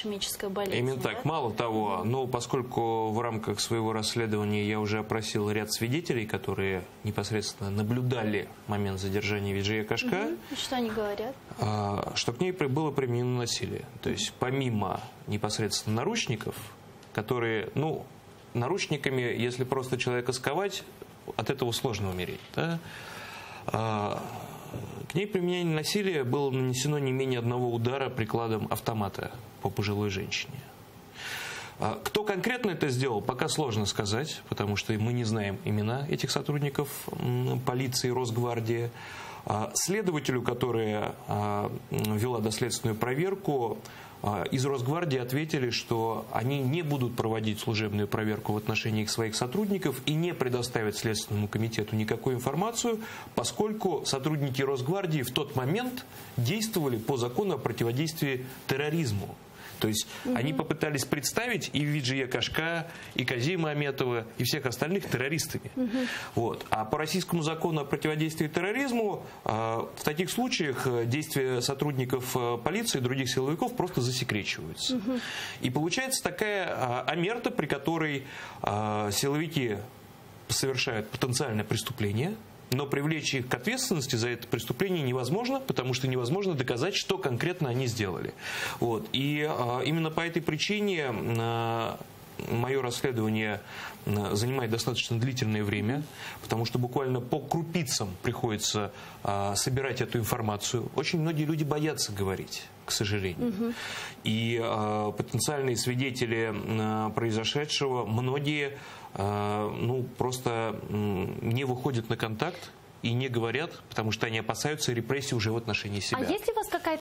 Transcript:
ишемическая болезнь. Именно так. Да? Мало того, но поскольку в рамках своего расследования я уже опросил ряд свидетелей, которые непосредственно наблюдали момент задержания Виджия Кашка, И что они говорят? что к ней было применено насилие. То есть помимо непосредственно наручников, которые, ну, наручниками, если просто человека сковать, от этого сложно умереть. Да? К ней применение насилия было нанесено не менее одного удара прикладом автомата по пожилой женщине. Кто конкретно это сделал, пока сложно сказать, потому что мы не знаем имена этих сотрудников полиции, Росгвардии. Следователю, которая вела доследственную проверку, из Росгвардии ответили, что они не будут проводить служебную проверку в отношении своих сотрудников и не предоставят Следственному комитету никакую информацию, поскольку сотрудники Росгвардии в тот момент действовали по закону о противодействии терроризму. То есть они попытались представить и Виджия Кашка, и Казима Аметова, и всех остальных террористами. Вот. А по российскому закону о противодействии терроризму в таких случаях действия сотрудников полиции и других силовиков просто засекречиваются. И получается такая омерта, при которой силовики совершают потенциальное преступление, но привлечь их к ответственности за это преступление невозможно, потому что невозможно доказать, что конкретно они сделали. Вот. И именно по этой причине мое расследование занимает достаточно длительное время, потому что буквально по крупицам приходится собирать эту информацию. Очень многие люди боятся говорить, к сожалению. И потенциальные свидетели произошедшего, многие просто не выходят на контакт и не говорят, потому что они опасаются репрессий уже в отношении себя. А есть ли у вас какая-то